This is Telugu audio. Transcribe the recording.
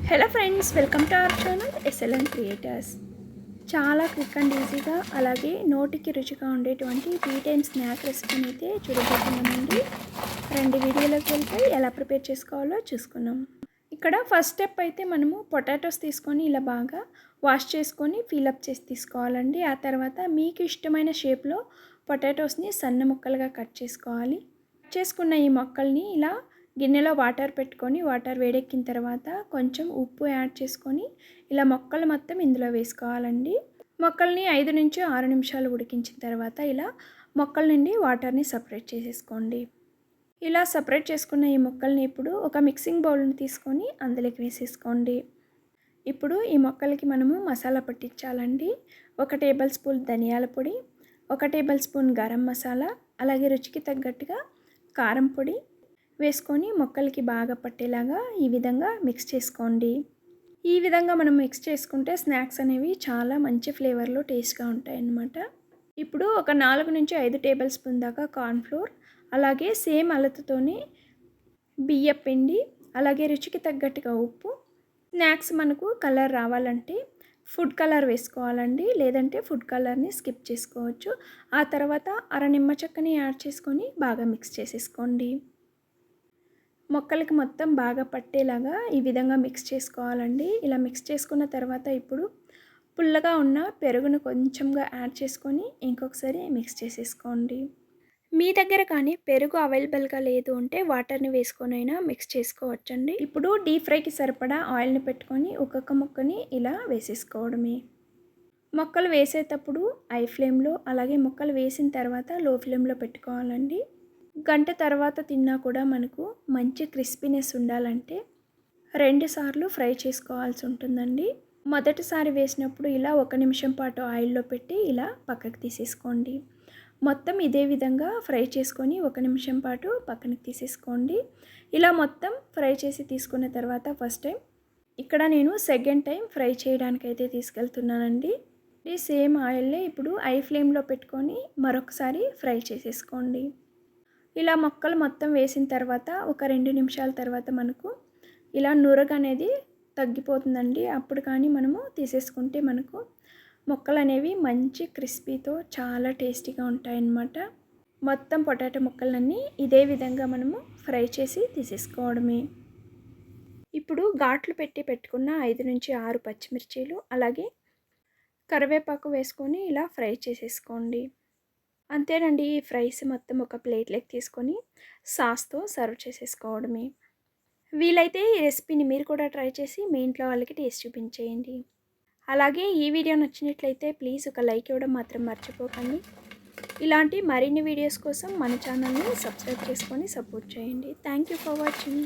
Hello friends, welcome to our channel SLN creators. చాలా క్విక్ అండ్ ఈజీగా అలాగే నోటికి రుచిగా ఉండేటువంటి టీ టైమ్ స్నాక్ రెసిపీని అయితే చూడబోతున్నామండి. రెండు వీడియోలోకి వెళ్తే ఎలా ప్రిపేర్ చేసుకోవాలో చూసుకున్నాం. ఇక్కడ ఫస్ట్ స్టెప్ అయితే మనము పొటాటోస్ తీసుకొని ఇలా బాగా వాష్ చేసుకొని ఫిలప్ చేసి తీసుకోవాలండి. ఆ తర్వాత మీకు ఇష్టమైన షేప్లో పొటాటోస్ని సన్న ముక్కలుగా కట్ చేసుకోవాలి. చేసుకున్న ఈ మొక్కల్ని ఇలా గిన్నెలో వాటర్ పెట్టుకొని వాటర్ వేడెక్కిన తర్వాత కొంచెం ఉప్పు యాడ్ చేసుకొని ఇలా మొక్కలు మొత్తం ఇందులో వేసుకోవాలండి. మొక్కల్ని 5 నుంచి 6 నిమిషాలు ఉడికించిన తర్వాత ఇలా మొక్కల నుండి వాటర్ని సపరేట్ చేసేసుకోండి. ఇలా సపరేట్ చేసుకున్న ఈ మొక్కల్ని ఇప్పుడు ఒక మిక్సింగ్ బౌల్ని తీసుకొని అందులోకి వేసేసుకోండి. ఇప్పుడు ఈ మొక్కలకి మనము మసాలా పట్టించాలండి. 1 టేబుల్ స్పూన్ ధనియాల పొడి, 1 టేబుల్ స్పూన్ గరం మసాలా, అలాగే రుచికి తగ్గట్టుగా కారం పొడి వేసుకొని మొక్కలకి బాగా పట్టేలాగా ఈ విధంగా మిక్స్ చేసుకోండి. ఈ విధంగా మనం మిక్స్ చేసుకుంటే స్నాక్స్ అనేవి చాలా మంచి ఫ్లేవర్లో టేస్ట్గా ఉంటాయి అన్నమాట. ఇప్పుడు ఒక 4 నుంచి 5 టేబుల్ స్పూన్ దాకా కార్న్ఫ్లోర్, అలాగే సేమ్ అలతతోనే బియ్యం పిండి, అలాగే రుచికి తగ్గట్టుగా ఉప్పు. స్నాక్స్ మనకు కలర్ రావాలంటే ఫుడ్ కలర్ వేసుకోవాలండి, లేదంటే ఫుడ్ కలర్ని స్కిప్ చేసుకోవచ్చు. ఆ తర్వాత అర నిమ్మ చెక్కని యాడ్ చేసుకొని బాగా మిక్స్ చేసేసుకోండి. మొక్కలకి మొత్తం బాగా పట్టేలాగా ఈ విధంగా మిక్స్ చేసుకోవాలండి. ఇలా మిక్స్ చేసుకున్న తర్వాత ఇప్పుడు పుల్లగా ఉన్న పెరుగును కొంచెంగా యాడ్ చేసుకొని ఇంకొకసారి మిక్స్ చేసేసుకోండి. మీ దగ్గర కానీ పెరుగు అవైలబుల్గా లేదు అంటే వాటర్ని వేసుకొనైనా మిక్స్ చేసుకోవచ్చండి. ఇప్పుడు డీప్ ఫ్రైకి సరిపడా ఆయిల్ని పెట్టుకొని ఒక్కొక్క ముక్కని ఇలా వేసేసుకోవడమే. మొక్కలు వేసేటప్పుడు హై ఫ్లేమ్లో, అలాగే మొక్కలు వేసిన తర్వాత లో ఫ్లేమ్లో పెట్టుకోవాలండి. గంట తర్వాత తిన్నా కూడా మనకు మంచి క్రిస్పీనెస్ ఉండాలంటే 2 సార్లు ఫ్రై చేసుకోవాల్సి ఉంటుందండి. మొదటిసారి వేసినప్పుడు ఇలా 1 నిమిషం పాటు ఆయిల్లో పెట్టి ఇలా పక్కకు తీసేసుకోండి. మొత్తం ఇదే విధంగా ఫ్రై చేసుకొని 1 నిమిషం పాటు పక్కనకి తీసేసుకోండి. ఇలా మొత్తం ఫ్రై చేసి తీసుకున్న తర్వాత ఫస్ట్ టైం ఇక్కడ నేను సెకండ్ టైం ఫ్రై చేయడానికైతే తీసుకెళ్తున్నానండి. ఈ సేమ్ ఆయిల్ని ఇప్పుడు హై ఫ్లేమ్లో పెట్టుకొని మరొకసారి ఫ్రై చేసేసుకోండి. ఇలా మొక్కలు మొత్తం వేసిన తర్వాత ఒక 2 నిమిషాల తర్వాత మనకు ఇలా నురగ అనేది తగ్గిపోతుందండి. అప్పుడు కానీ మనము తీసేసుకుంటే మనకు మొక్కలు అనేవి మంచి క్రిస్పీతో చాలా టేస్టీగా ఉంటాయన్నమాట. మొత్తం పొటాటో ముక్కలన్నీ ఇదే విధంగా మనము ఫ్రై చేసి తీసేసుకోవడమే. ఇప్పుడు ఘాట్లు పెట్టుకున్న 5 నుంచి 6 పచ్చిమిర్చీలు, అలాగే కరివేపాకు వేసుకొని ఇలా ఫ్రై చేసేసుకోండి. అంతేనండి. ఈ ఫ్రైస్ మొత్తం ఒక ప్లేట్లోకి తీసుకొని సాస్తో సర్వ్ చేసేసుకోవడమే. వీలైతే ఈ రెసిపీని మీరు కూడా ట్రై చేసి మీ ఇంట్లో వాళ్ళకి టేస్ట్ చూపించేయండి. అలాగే ఈ వీడియో నచ్చినట్లయితే ప్లీజ్ ఒక లైక్ ఇవ్వడం మాత్రం మర్చిపోకండి. ఇలాంటి మరిన్ని వీడియోస్ కోసం మన ఛానల్ని సబ్స్క్రైబ్ చేసుకొని సపోర్ట్ చేయండి. Thank you for watching.